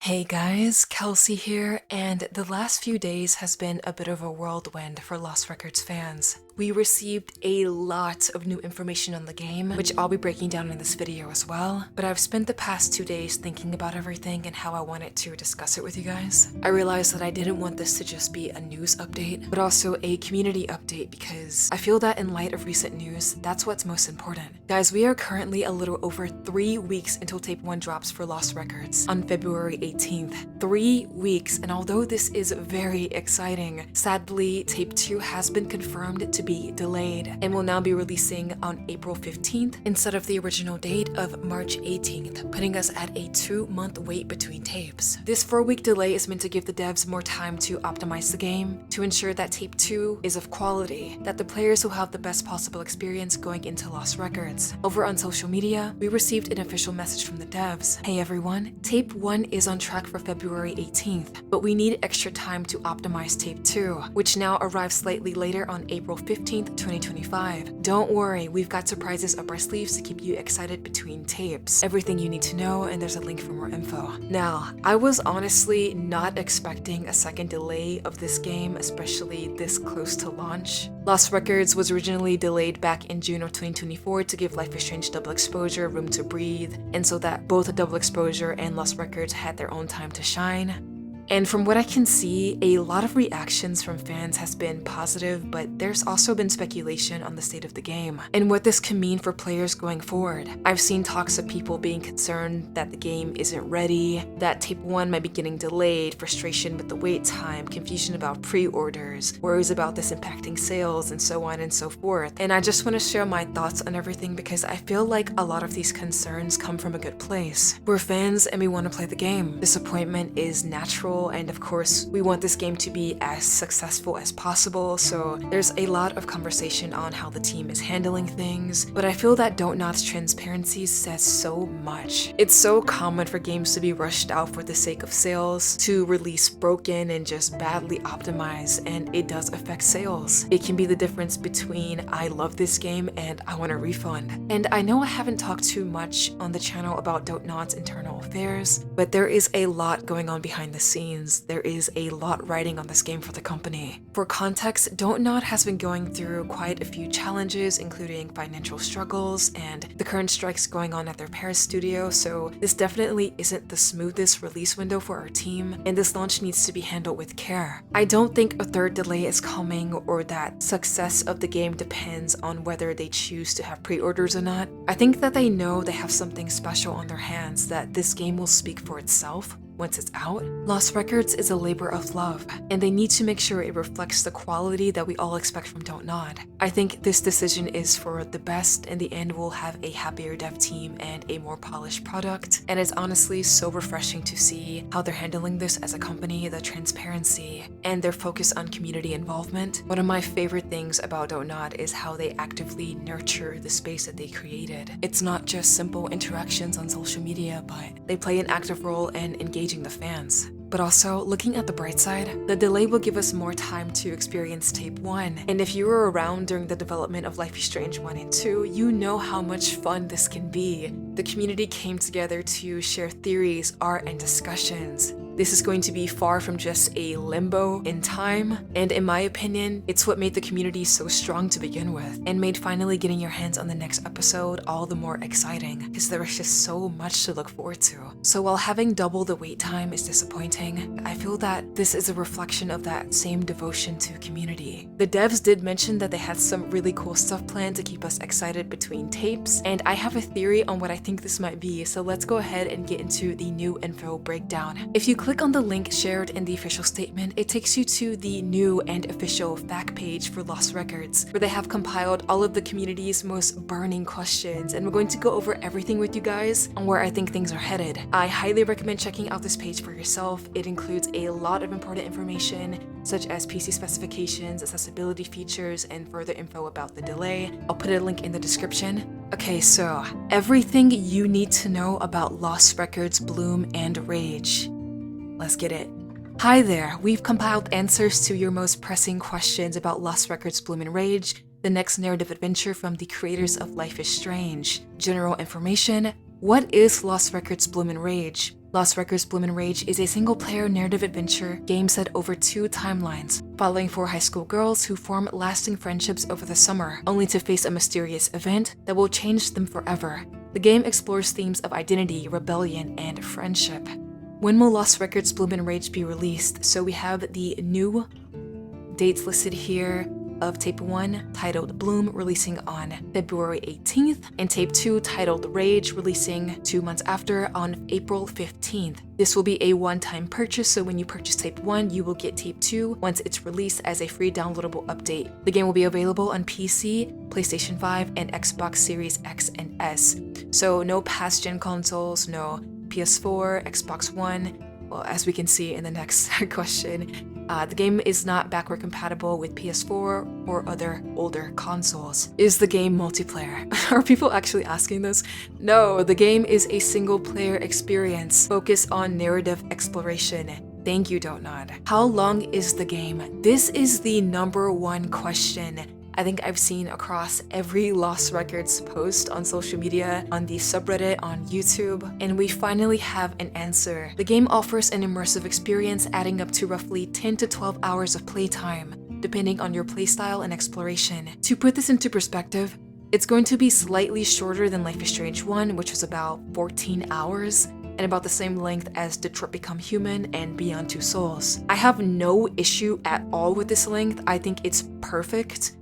Hey guys, Kelsey here, and the last few days has been a bit of a whirlwind for Lost Records fans. We received a lot of new information on the game, which I'll be breaking down in this video as well, but I've spent the past 2 days thinking about everything and how I wanted to discuss it with you guys. I realized that I didn't want this to just be a news update, but also a community update because I feel that in light of recent news, that's what's most important. Guys, we are currently a little over 3 weeks until Tape 1 drops for Lost Records on February 18th. 3 weeks, and although this is very exciting, sadly, Tape 2 has been confirmed to be delayed and will now be releasing on April 15th instead of the original date of March 18th, putting us at a 2-month wait between tapes. This 4-week delay is meant to give the devs more time to optimize the game, to ensure that Tape 2 is of quality, that the players will have the best possible experience going into Lost Records. Over on social media, we received an official message from the devs. Hey everyone, Tape 1 is on track for February 18th, but we need extra time to optimize Tape 2, which now arrives slightly later on April 15th, 2025. Don't worry, we've got surprises up our sleeves to keep you excited between tapes. Everything you need to know, and there's a link for more info. Now, I was honestly not expecting a second delay of this game, especially this close to launch. Lost Records was originally delayed back in June of 2024 to give Life is Strange Double Exposure room to breathe, and so that both Double Exposure and Lost Records had their own time to shine. And from what I can see, a lot of reactions from fans has been positive, but there's also been speculation on the state of the game and what this can mean for players going forward. I've seen talks of people being concerned that the game isn't ready, that Tape 1 might be getting delayed, frustration with the wait time, confusion about pre-orders, worries about this impacting sales, and so on and so forth. And I just want to share my thoughts on everything because I feel like a lot of these concerns come from a good place. We're fans and we want to play the game. Disappointment is natural, and of course we want this game to be as successful as possible, so there's a lot of conversation on how the team is handling things, but I feel that Don't Nod's transparency says so much. It's so common for games to be rushed out for the sake of sales, to release broken and just badly optimized, and it does affect sales. It can be the difference between I love this game and I want a refund. And I know I haven't talked too much on the channel about Don't Nod's internal affairs, but there is a lot going on behind the scenes. There is a lot riding on this game for the company. For context, Don't Nod has been going through quite a few challenges, including financial struggles and the current strikes going on at their Paris studio, so this definitely isn't the smoothest release window for our team, and this launch needs to be handled with care. I don't think a third delay is coming or that success of the game depends on whether they choose to have pre-orders or not. I think that they know they have something special on their hands, that this game will speak for itself once it's out. Lost Records is a labor of love, and they need to make sure it reflects the quality that we all expect from Don't Nod. I think this decision is for the best. In the end, we'll have a happier dev team and a more polished product, and it's honestly so refreshing to see how they're handling this as a company, the transparency, and their focus on community involvement. One of my favorite things about Don't Nod is how they actively nurture the space that they created. It's not just simple interactions on social media, but they play an active role in engaging the fans. But also, looking at the bright side, the delay will give us more time to experience Tape 1. And if you were around during the development of Life is Strange 1 and 2, you know how much fun this can be. The community came together to share theories, art, and discussions. This is going to be far from just a limbo in time, and in my opinion, it's what made the community so strong to begin with, and made finally getting your hands on the next episode all the more exciting, because there was just so much to look forward to. So while having double the wait time is disappointing, I feel that this is a reflection of that same devotion to community. The devs did mention that they had some really cool stuff planned to keep us excited between tapes, and I have a theory on what I think this might be, so let's go ahead and get into the new info breakdown. If you click on the link shared in the official statement, it takes you to the new and official fact page for Lost Records, where they have compiled all of the community's most burning questions, and we're going to go over everything with you guys on where I think things are headed. I highly recommend checking out this page for yourself. It includes a lot of important information, such as PC specifications, accessibility features, and further info about the delay. I'll put a link in the description. Okay, so everything you need to know about Lost Records Bloom and Rage. Let's get it. Hi there, we've compiled answers to your most pressing questions about Lost Records Bloom and Rage, the next narrative adventure from the creators of Life is Strange. General information: what is Lost Records Bloom and Rage? Lost Records Bloom & Rage is a single-player narrative adventure game set over 2 timelines, following 4 high school girls who form lasting friendships over the summer, only to face a mysterious event that will change them forever. The game explores themes of identity, rebellion, and friendship. When will Lost Records Bloom & Rage be released? So we have the new dates listed here of Tape 1, titled Bloom, releasing on February 18th, and Tape 2, titled Rage, releasing 2 months after on April 15th. This will be a one-time purchase, so when you purchase Tape 1, you will get Tape 2 once it's released as a free downloadable update. The game will be available on PC, PlayStation 5, and Xbox Series X and S. So no past-gen consoles, no PS4, Xbox One. Well, as we can see in the next question, the game is not backward compatible with PS4 or other older consoles. Is the game multiplayer? Are people actually asking this? No, the game is a single-player experience focused on narrative exploration. Thank you, Don't Nod. How long is the game? This is the #1 question I think I've seen across every Lost Records post on social media, on the subreddit, on YouTube, and we finally have an answer. The game offers an immersive experience adding up to roughly 10 to 12 hours of playtime, depending on your playstyle and exploration. To put this into perspective, it's going to be slightly shorter than Life is Strange 1, which was about 14 hours, and about the same length as Detroit Become Human and Beyond Two Souls. I have no issue at all with this length. I think it's perfect.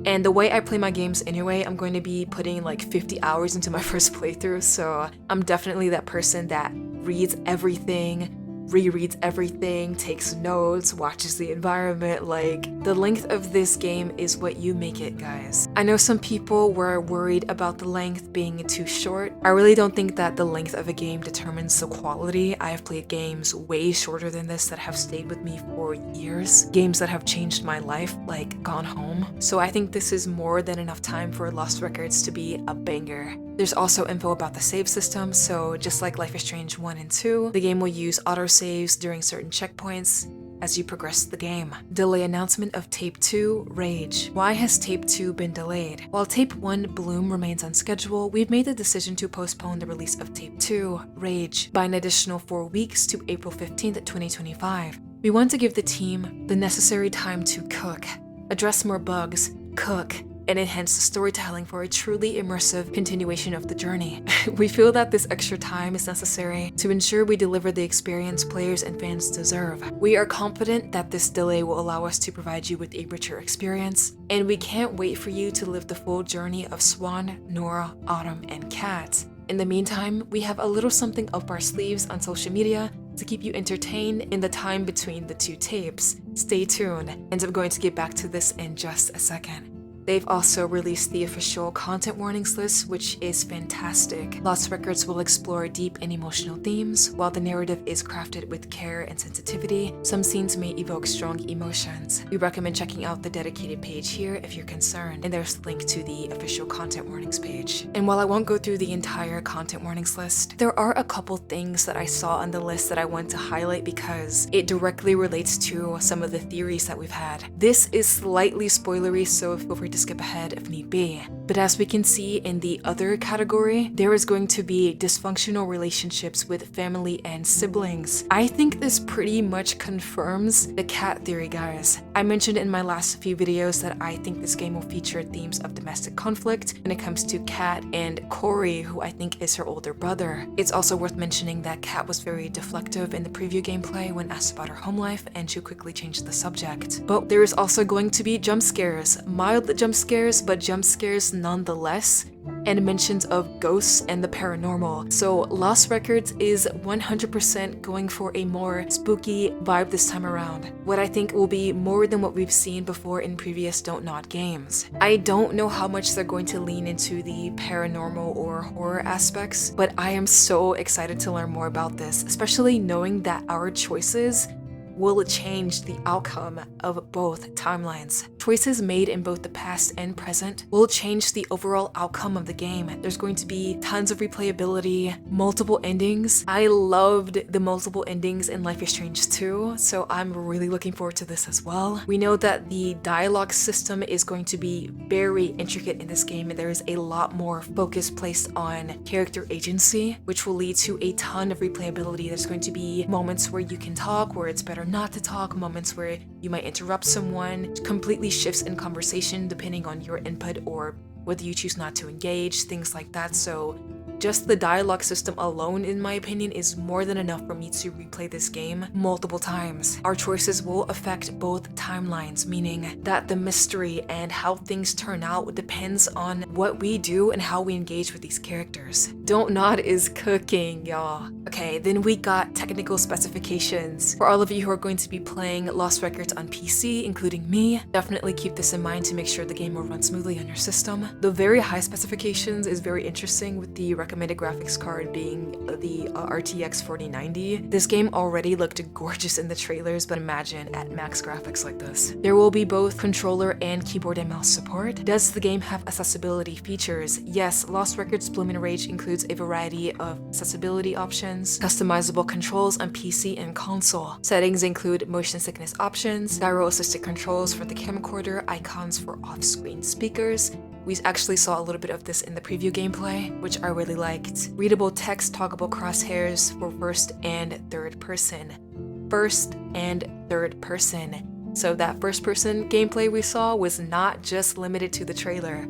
And the way I play my games anyway, I'm going to be putting like 50 hours into my first playthrough, so I'm definitely that person that reads everything, rereads everything, takes notes, watches the environment. Like, the length of this game is what you make it, guys. I know some people were worried about the length being too short. I really don't think that the length of a game determines the quality. I have played games way shorter than this that have stayed with me for years. Games that have changed my life, like Gone Home. So I think this is more than enough time for Lost Records to be a banger. There's also info about the save system, so just like Life is Strange 1 and 2, the game will use autosaves during certain checkpoints as you progress the game. Delay announcement of Tape 2, Rage. Why has Tape 2 been delayed? While Tape 1, Bloom, remains on schedule, we've made the decision to postpone the release of Tape 2, Rage, by an additional 4 weeks to April 15th, 2025. We want to give the team the necessary time to cook, address more bugs, cook, and enhance the storytelling for a truly immersive continuation of the journey. We feel that this extra time is necessary to ensure we deliver the experience players and fans deserve. We are confident that this delay will allow us to provide you with a richer experience, and we can't wait for you to live the full journey of Swann, Nora, Autumn, and Kat. In the meantime, we have a little something up our sleeves on social media to keep you entertained in the time between the 2 tapes. Stay tuned, and I'm going to get back to this in just a second. They've also released the official content warnings list, which is fantastic. Lost Records will explore deep and emotional themes, while the narrative is crafted with care and sensitivity. Some scenes may evoke strong emotions. We recommend checking out the dedicated page here if you're concerned, and there's a link to the official content warnings page. And while I won't go through the entire content warnings list, there are a couple things that I saw on the list that I want to highlight because it directly relates to some of the theories that we've had. This is slightly spoilery, so feel free to skip ahead if need be. But as we can see in the other category, there is going to be dysfunctional relationships with family and siblings. I think this pretty much confirms the Kat theory, guys. I mentioned in my last few videos that I think this game will feature themes of domestic conflict when it comes to Kat and Corey, who I think is her older brother. It's also worth mentioning that Kat was very deflective in the preview gameplay when asked about her home life, and she quickly changed the subject. But there is also going to be jump scares, mild jump scares, but jump scares nonetheless, and mentions of ghosts and the paranormal. So Lost Records is 100% going for a more spooky vibe this time around, what I think will be more than what we've seen before in previous Don't Nod games. I don't know how much they're going to lean into the paranormal or horror aspects, but I am so excited to learn more about this, especially knowing that our choices will change the outcome of both timelines. Choices made in both the past and present will change the overall outcome of the game. There's going to be tons of replayability, multiple endings. I loved the multiple endings in Life is Strange 2, so I'm really looking forward to this as well. We know that the dialogue system is going to be very intricate in this game, and there is a lot more focus placed on character agency, which will lead to a ton of replayability. There's going to be moments where you can talk, where it's better not to talk, moments where you might interrupt someone, completely shifts in conversation depending on your input or whether you choose not to engage, things like that. So just the dialogue system alone, in my opinion, is more than enough for me to replay this game multiple times. Our choices will affect both timelines, meaning that the mystery and how things turn out depends on what we do and how we engage with these characters. Don't Nod is cooking, y'all. Okay, then we got technical specifications. For all of you who are going to be playing Lost Records on PC, including me, definitely keep this in mind to make sure the game will run smoothly on your system. The very high specifications is very interesting, with the recommended graphics card being the RTX 4090. This game already looked gorgeous in the trailers, but imagine at max graphics like this. There will be both controller and keyboard and mouse support. Does the game have accessibility features? Yes, Lost Records Bloom and Rage includes a variety of accessibility options, customizable controls on PC and console. Settings include motion sickness options, gyro-assisted controls for the camcorder, icons for off-screen speakers. We actually saw a little bit of this in the preview gameplay, which I really liked. Readable text, toggable crosshairs for first and third person. First and third person. So that first person gameplay we saw was not just limited to the trailer.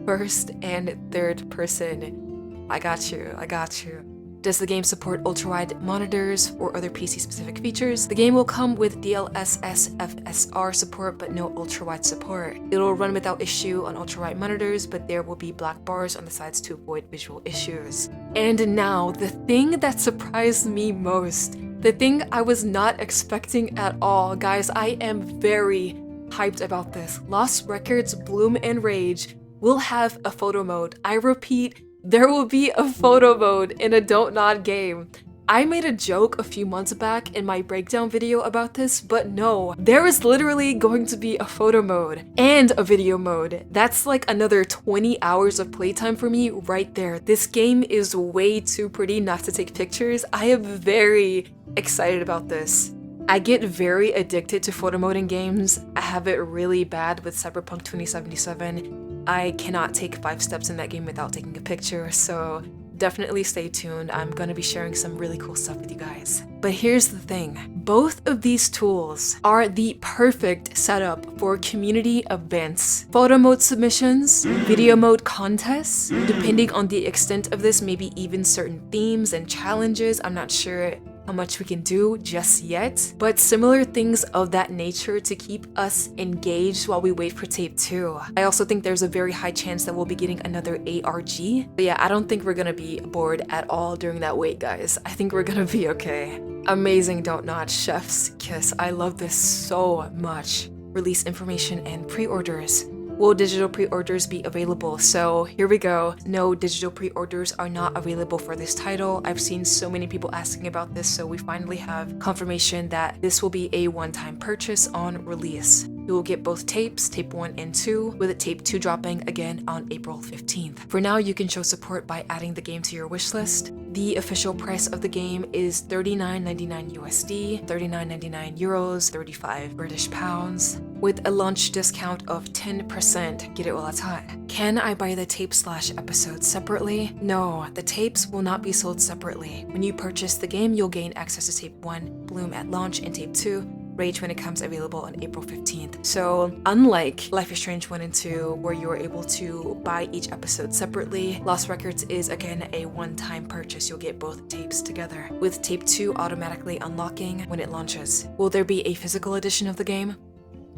First and third person. I got you. Does the game support ultra-wide monitors or other PC-specific features? The game will come with DLSS FSR support, but no ultra-wide support. It'll run without issue on ultra-wide monitors, but there will be black bars on the sides to avoid visual issues. And now, the thing that surprised me most, the thing I was not expecting at all. Guys, I am very hyped about this. Lost Records Bloom and Rage will have a photo mode. I repeat, there will be a photo mode in a Don't Nod game. I made a joke a few months back in my breakdown video about this, but no, there is literally going to be a photo mode and a video mode. That's like another 20 hours of playtime for me right there. This game is way too pretty not to take pictures. I am very excited about this. I get very addicted to photo mode in games. I have it really bad with Cyberpunk 2077. I cannot take 5 steps in that game without taking a picture, so definitely stay tuned. I'm gonna be sharing some really cool stuff with you guys. But here's the thing. Both of these tools are the perfect setup for community events. Photo mode submissions, video mode contests, depending on the extent of this, maybe even certain themes and challenges. I'm not sure how much we can do just yet, but similar things of that nature to keep us engaged while we wait for tape 2. I also think there's a very high chance that we'll be getting another ARG. But yeah, I don't think we're gonna be bored at all during that wait, guys. I think we're gonna be okay. Amazing Don't Nod, chef's kiss. I love this so much. Release information and pre-orders. Will digital pre-orders be available? So here we go. No, digital pre-orders are not available for this title. I've seen so many people asking about this, so we finally have confirmation that this will be a one-time purchase on release. You will get both tapes, tape 1 and 2, with tape 2 dropping again on April 15th. For now, you can show support by adding the game to your wishlist. The official price of the game is $39.99 USD, €39.99 euros, 35 British pounds, with a launch discount of 10%. Get it while it's hot. Can I buy the tape/episodes separately? No, the tapes will not be sold separately. When you purchase the game, you'll gain access to tape 1, Bloom at launch, and tape 2, Rage, when it comes available on April 15th. So unlike Life is Strange 1 and 2, where you are able to buy each episode separately, Lost Records is again a one-time purchase. You'll get both tapes together, with tape 2 automatically unlocking when it launches. Will there be a physical edition of the game?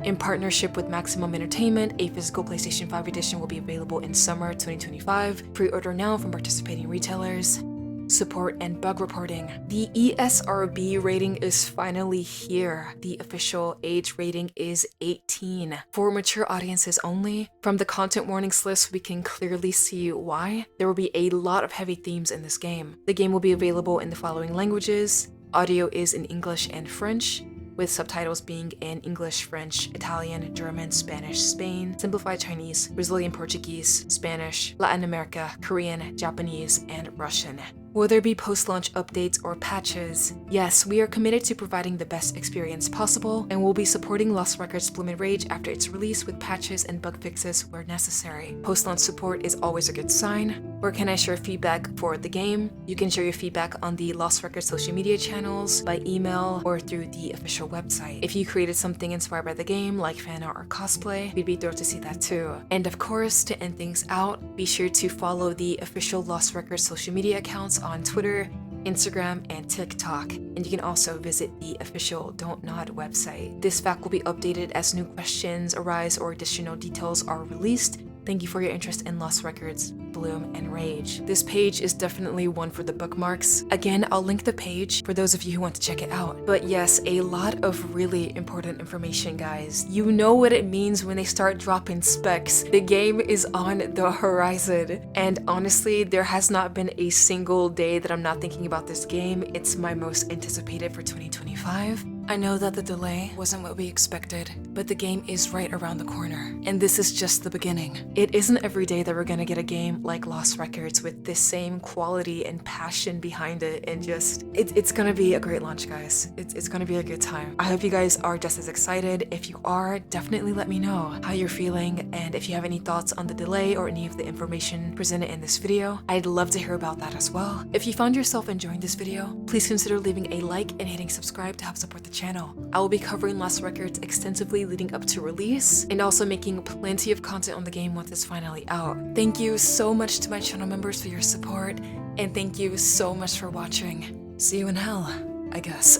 In partnership with Maximum Entertainment, a physical PlayStation 5 edition will be available in summer 2025. Pre-order now from participating retailers. Support and bug reporting. The ESRB rating is finally here. The official age rating is 18. For mature audiences only. From the content warnings list, we can clearly see why. There will be a lot of heavy themes in this game. The game will be available in the following languages. Audio is in English and French. with subtitles being in English, French, Italian, German, Spanish, Spain, Simplified Chinese, Brazilian Portuguese, Spanish, Latin America, Korean, Japanese, and Russian. Will there be post-launch updates or patches? Yes, we are committed to providing the best experience possible, and we'll be supporting Lost Records Bloom and Rage after its release with patches and bug fixes where necessary. Post-launch support is always a good sign. Where can I share feedback for the game? You can share your feedback on the Lost Records social media channels, by email, or through the official website. If you created something inspired by the game, like fan art or cosplay, we'd be thrilled to see that too. And of course, to end things out, be sure to follow the official Lost Records social media accounts on Twitter, Instagram, and TikTok. And you can also visit the official Don't Nod website. This fact will be updated as new questions arise or additional details are released. Thank you for your interest in Lost Records, Bloom, and Rage. This page is definitely one for the bookmarks. Again, I'll link the page for those of you who want to check it out. But yes, a lot of really important information, guys. You know what it means when they start dropping specs. The game is on the horizon. And honestly, there has not been a single day that I'm not thinking about this game. It's my most anticipated for 2025. I know that the delay wasn't what we expected, but the game is right around the corner, and this is just the beginning. It isn't every day that we're gonna get a game like Lost Records with this same quality and passion behind it, and it's gonna be a great launch, guys. It's gonna be a good time. I hope you guys are just as excited. If you are, definitely let me know how you're feeling, and if you have any thoughts on the delay or any of the information presented in this video, I'd love to hear about that as well. If you found yourself enjoying this video, please consider leaving a like and hitting subscribe to help support the channel. I will be covering Lost Records extensively leading up to release, and also making plenty of content on the game once it's finally out. Thank you so much to my channel members for your support, and thank you so much for watching. See you in hell, I guess.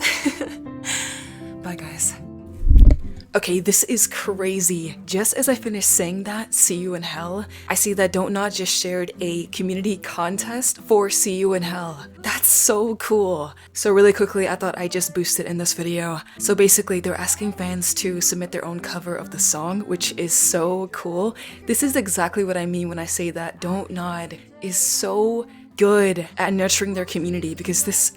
Bye, guys. Okay, this is crazy. Just as I finished saying that, see you in hell, I see that Don't Nod just shared a community contest for see you in hell. That's so cool. So really quickly, I thought I'd just boost it in this video. So basically, they're asking fans to submit their own cover of the song, which is so cool. This is exactly what I mean when I say that Don't Nod is so good at nurturing their community, because it's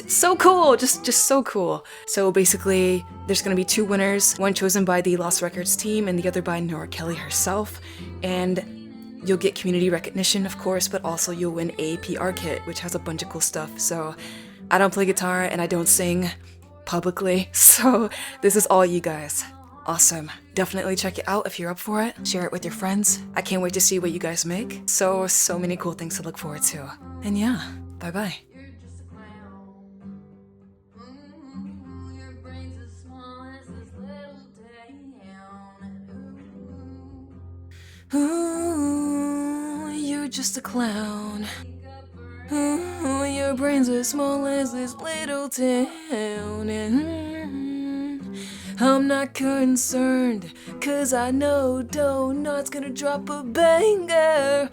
so cool, just so cool. So basically, there's gonna be two winners, one chosen by the Lost Records team and the other by Nora Kelly herself, and you'll get community recognition, of course, but also you'll win a PR kit, which has a bunch of cool stuff. So I don't play guitar and I don't sing publicly, so this is all you guys. Awesome. Definitely check it out if you're up for it. Share it with your friends. I can't wait to see what you guys make. So many cool things to look forward to. And yeah, bye-bye. Ooh, you're just a clown. Ooh, your brain's as small as this little town. And I'm not concerned, 'cause I know Don't Nod's gonna drop a banger.